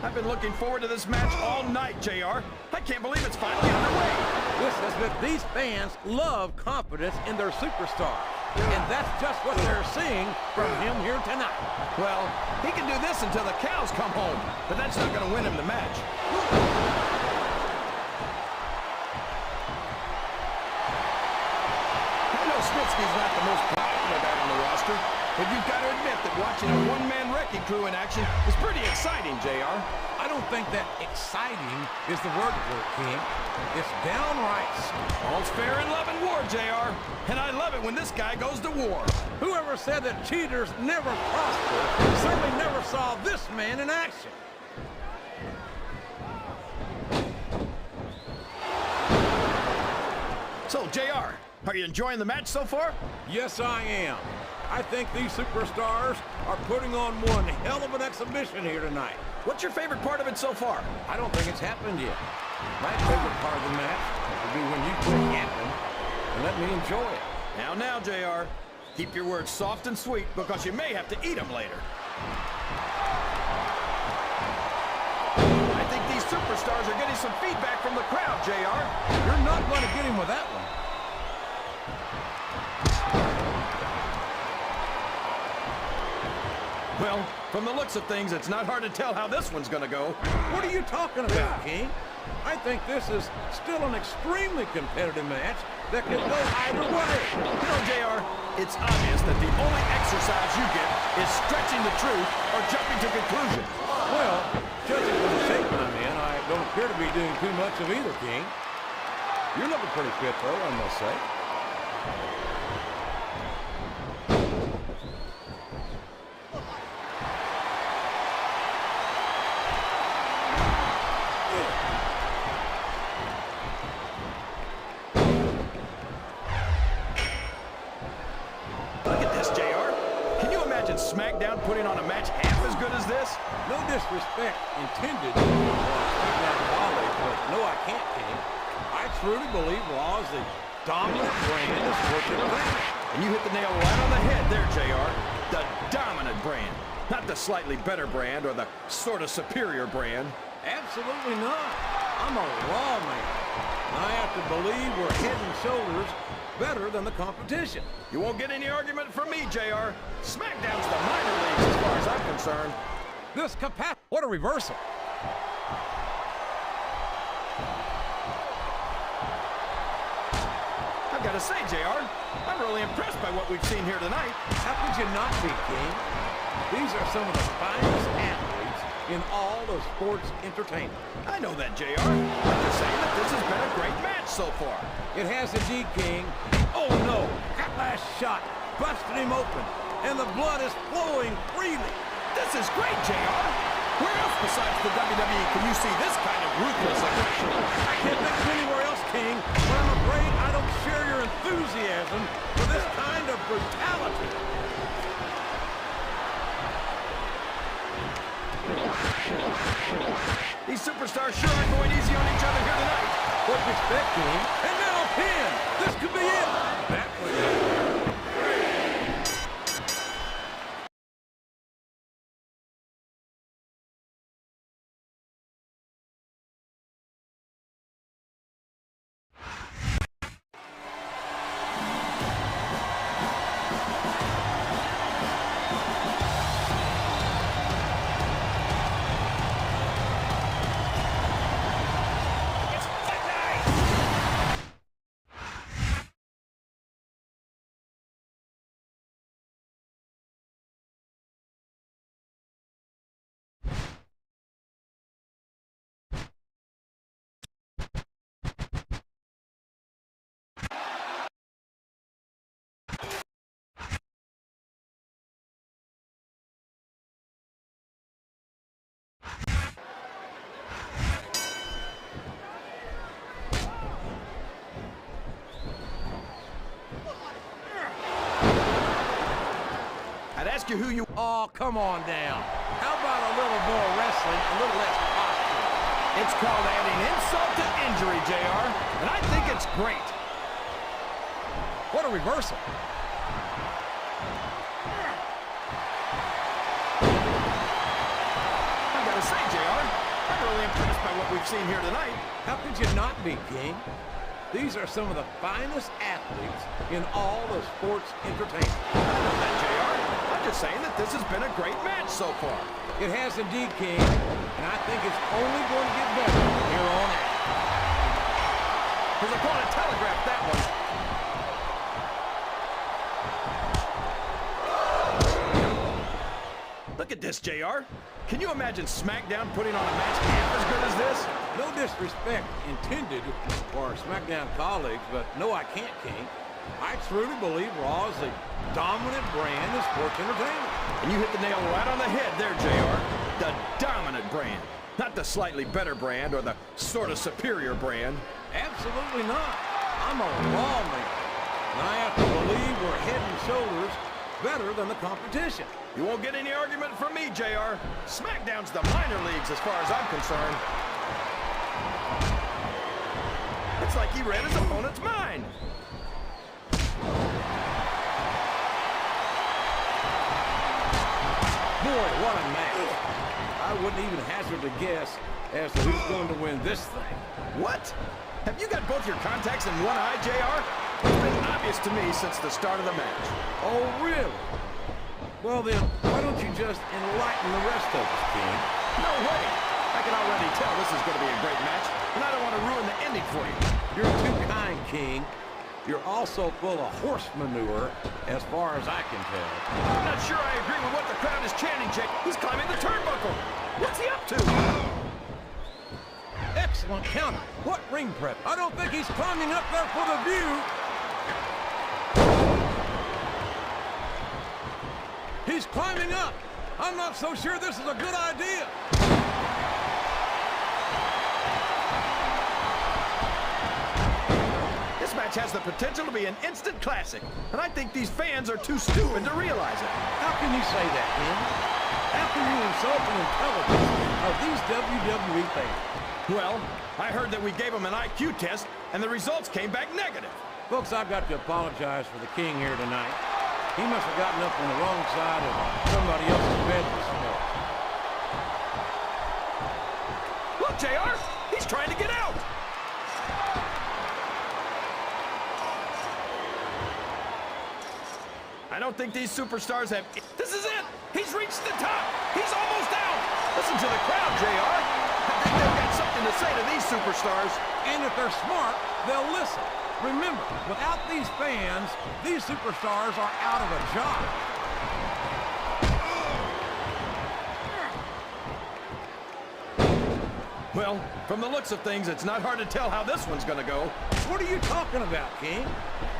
I've been looking forward to this match all night, JR. I can't believe it's finally underway. These fans love confidence in their superstar. And that's just what they're seeing from him here tonight. Well, he can do this until the cows come home, but that's not going to win him the match. I know Snitsky's not the most popular guy on the roster, but you've got to admit that watching a one-man wrecking crew in action is pretty exciting, JR. I don't think that exciting is the word for it, King. It's downright. All's fair in love and war, JR. And I love it when this guy goes to war. Whoever said that cheaters never prosper certainly never saw this man in action. So, JR, are you enjoying the match so far? Yes, I am. I think these superstars are putting on one hell of an exhibition here tonight. What's your favorite part of it so far? I don't think it's happened yet. My favorite part of the match will be when you quit yapping and let me enjoy it. Now, JR. Keep your words soft and sweet because you may have to eat them later. I think these superstars are getting some feedback from the crowd, JR. You're not going to get him with that one. Well, from the looks of things, it's not hard to tell how this one's going to go. What are you talking about, King? I think this is still an extremely competitive match that can go either way. You know, JR, it's obvious that the only exercise you get is stretching the truth or jumping to conclusions. Well, judging from the shape I'm in, I don't appear to be doing too much of either, King. You're looking pretty fit, though, I must say. SmackDown putting on a match half as good as this? No disrespect intended on SmackDown volley, but no, I can't, King. I truly believe Raw is the dominant brand of sports entertainment. And you hit the nail right on the head there, JR. The dominant brand. Not the slightly better brand or the sort of superior brand. Absolutely not. I'm a Raw man. I have to believe we're head and shoulders better than the competition. You won't get any argument from me, JR. SmackDown's the minor leagues as far as I'm concerned. This capacity. What a reversal. I've got to say, JR, I'm really impressed by what we've seen here tonight. How could you not be, King? These are some of the finest athletes in all of sports entertainment. I know that, JR. I'm just saying that this has been a great match so far. It has indeed, King. Oh, no. That last shot busted him open, and the blood is flowing freely. This is great, JR. Where else besides the WWE can you see this kind of ruthless aggression? I can't think of anywhere else, King, but I'm afraid I don't share your enthusiasm for this kind of brutality. These superstars sure aren't going easy on each other here tonight. What do you expect, King? And now a pin. This could be it. That was it. ask you who you... Oh, come on down. How about a little more wrestling, a little less posture? It's called adding insult to injury, JR, and I think it's great. What a reversal. I gotta say, JR, I'm really impressed by what we've seen here tonight. How could you not be, King? These are some of the finest athletes in all of sports entertainment. I know that, JR. I'm just saying that this has been a great match so far. It has indeed, King, and I think it's only going to get better from here on out. His opponent telegraphed that one. Look at this, JR. Can you imagine SmackDown putting on a match half as good as this? No disrespect intended for our SmackDown colleagues, but no, I can't, King. I truly believe Raw is a dominant brand of sports entertainment. And you hit the nail right on the head there, JR. The dominant brand. Not the slightly better brand or the sort of superior brand. Absolutely not. I'm a Raw man, and I have to believe we're head and shoulders better than the competition. You won't get any argument from me, JR. SmackDown's the minor leagues as far as I'm concerned. It's like he read his opponent's mind. Boy, what a match. I wouldn't even hazard a guess as to who's going to win this thing. What? Have you got both your contacts in one eye, JR? It's been obvious to me since the start of the match. Oh, really? Well then, why don't you just enlighten the rest of us, King? No way! I can already tell this is going to be a great match, and I don't want to ruin the ending for you. You're too kind, King. You're also full of horse manure, as far as I can tell. I'm not sure I agree with what the crowd is chanting, Jake. He's climbing the turnbuckle. What's he up to? Excellent counter. What ring prep? I don't think he's climbing up there for the view. He's climbing up. I'm not so sure this is a good idea. This match has the potential to be an instant classic, and I think these fans are too stupid to realize it. How can you say that, King? How can you insult the intelligence of these WWE fans? Well, I heard that we gave them an IQ test, and the results came back negative. Folks, I've got to apologize for the King here tonight. He must have gotten up on the wrong side of somebody else's bed this morning. Look, JR, he's trying to get out. I don't think these superstars have... This is it! He's reached the top! He's almost out! Listen to the crowd, JR. I think they've got something to say to these superstars. And if they're smart, they'll listen. Remember, without these fans, these superstars are out of a job. Well, from the looks of things, it's not hard to tell how this one's gonna go. What are you talking about, King?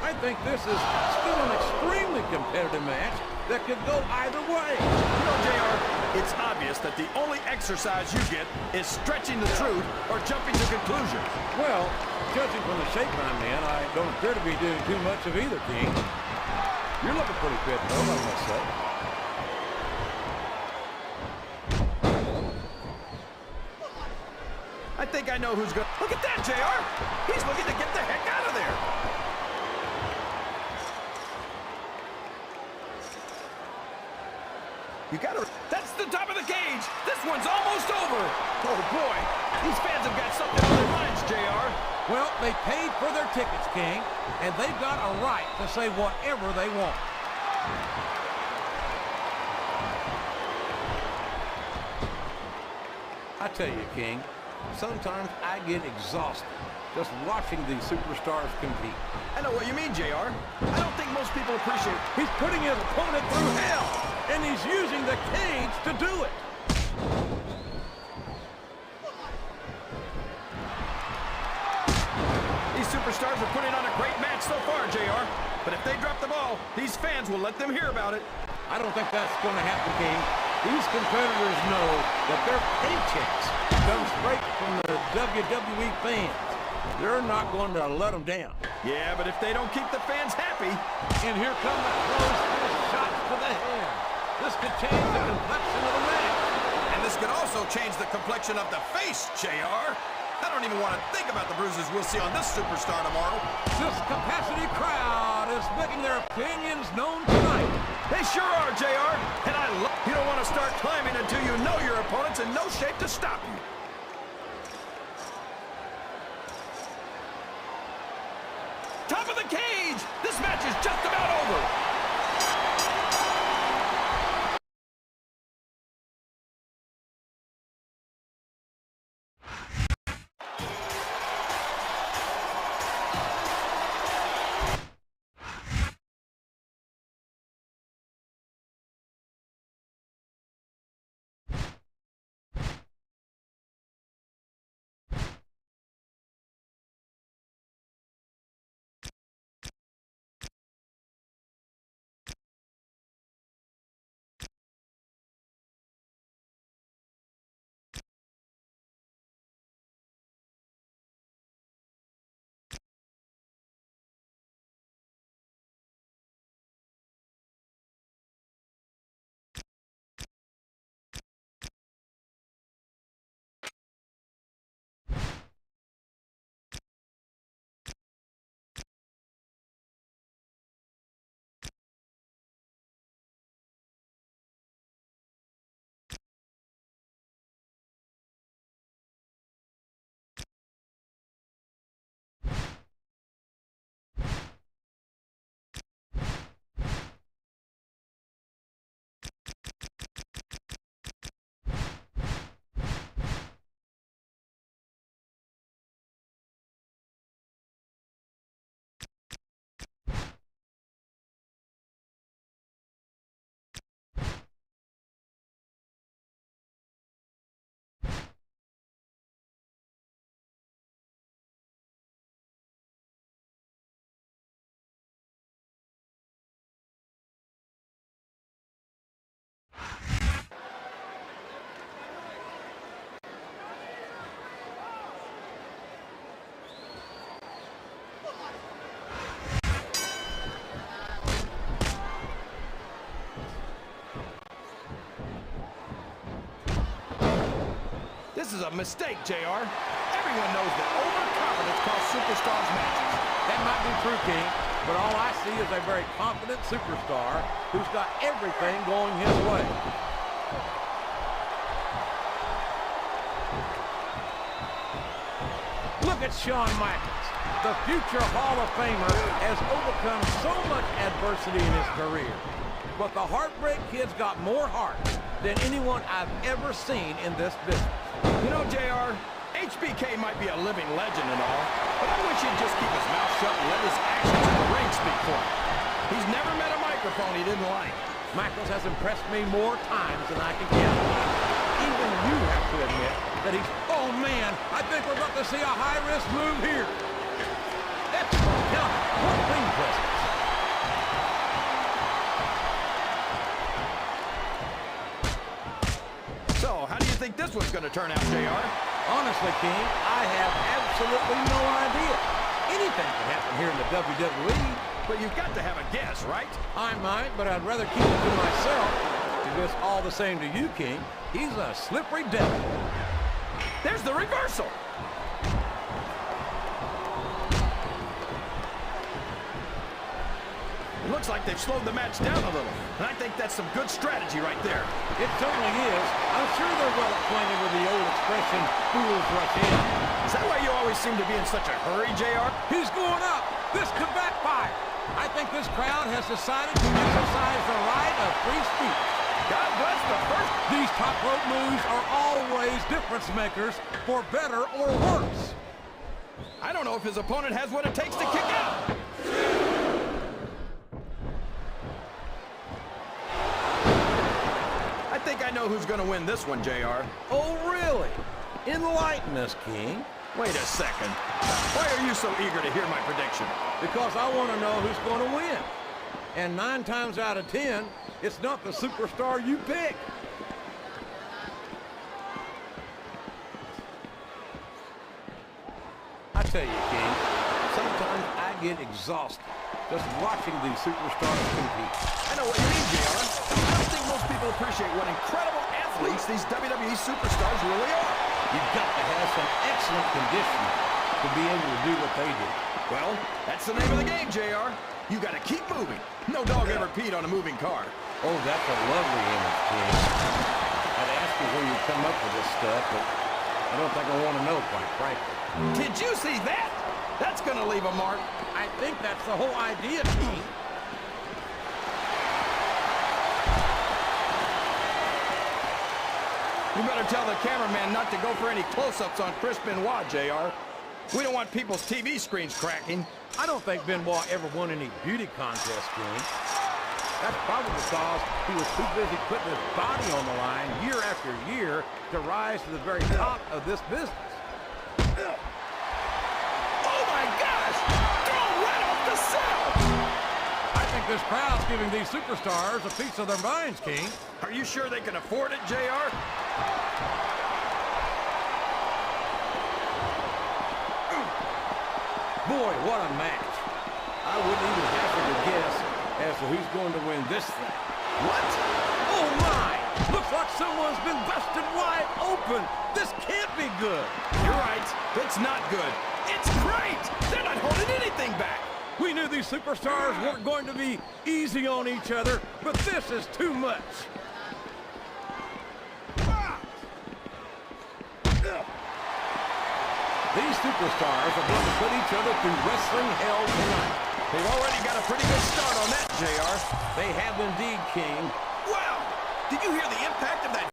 I think this is still an extremely competitive match that could go either way. You know, JR, it's obvious that the only exercise you get is stretching the truth or jumping to conclusions. Well, judging from the shape I'm in, I don't appear to be doing too much of either, King. You're looking pretty fit, though, I must say. I think I know who's going... Look at that, JR! He's looking to get the heck out of there! You gotta... That's the top of the cage! This one's almost over! Oh, boy! These fans have got something on their minds, JR! Well, they paid for their tickets, King, and they've got a right to say whatever they want. I tell you, King, sometimes I get exhausted just watching these superstars compete. I know what you mean, JR. I don't think most people appreciate... He's putting his opponent through hell, and he's using the cage to do it. These superstars are putting on a great match so far, JR. But if they drop the ball, these fans will let them hear about it. I don't think that's going to happen, King. These competitors know that their paychecks come straight from the WWE fans. They're not going to let them down. Yeah, but if they don't keep the fans happy... And here come the close shots to the head. This could change the complexion of the match. And this could also change the complexion of the face, JR. I don't even want to think about the bruises we'll see on this superstar tomorrow. This capacity crowd is making their opinions known tonight. They sure are, JR. And I love you don't want to start climbing until you know your opponent's in no shape to stop you. Top of the cage! This match is just about over. This is a mistake, JR. Everyone knows that overconfidence costs superstars matches. That might be true, King, but all I see is a very confident superstar who's got everything going his way. Look at Shawn Michaels. The future Hall of Famer has overcome so much adversity in his career. But the Heartbreak Kid's got more heart than anyone I've ever seen in this business. You know, JR, HBK might be a living legend and all, but I wish he'd just keep his mouth shut and let his actions in the ring speak for him. He's never met a microphone he didn't like. Michaels has impressed me more times than I can count. Even you have to admit that he's... Oh, man, I think we're about to see a high-risk move here. That's counter. What ring presence. So, how do you think this one's going to turn out, JR? Honestly, King, I have absolutely no idea. Anything can happen here in the WWE. But you've got to have a guess, right? I might, but I'd rather keep it to myself. If it's all the same to you, King, he's a slippery devil. There's the reversal. It looks like they've slowed the match down a little. And I think that's some good strategy right there. It certainly is. I'm sure they're well acquainted with the old expression, fools rush in. Is that why you always seem to be in such a hurry, JR? He's going up. This could backfire. I think this crowd has decided to exercise the right of free speech. God bless the first. These top rope moves are always difference makers, for better or worse. I don't know if his opponent has what it takes to kick out. I think I know who's going to win this one, JR. Oh, really? Enlighten us, King. Wait a second. Why are you so eager to hear my prediction? Because I want to know who's going to win. And 9 times out of 10, it's not the superstar you pick. I tell you, King, sometimes I get exhausted just watching these superstars compete. I know what you mean, JR. I don't think most people appreciate what incredible athletes these WWE superstars really are. You've got to have some excellent conditioning to be able to do what they do. Well, that's the name of the game, JR. You got to keep moving. No dog ever peed on a moving car. Oh, that's a lovely image, King. I'd ask you where you come up with this stuff, but I don't think I want to know, quite frankly. Did you see that? That's going to leave a mark. I think that's the whole idea, King. You better tell the cameraman not to go for any close-ups on Chris Benoit, JR. We don't want people's TV screens cracking. I don't think Benoit ever won any beauty contests, King. That's probably because he was too busy putting his body on the line year after year to rise to the very top of this business. Oh my gosh! Throw right off the cell! I think this crowd's giving these superstars a piece of their minds, King. Are you sure they can afford it, JR? Boy, what a match. I wouldn't even hazard a guess as to who's going to win this thing. What? Oh my! Looks like someone's been busted wide open. This can't be good. You're right. It's not good. It's great! They're not holding anything back. We knew these superstars weren't going to be easy on each other, but this is too much. These superstars are going to put each other through wrestling hell tonight. They've already got a pretty good start on that, JR. They have indeed, King. Wow! Did you hear the impact of that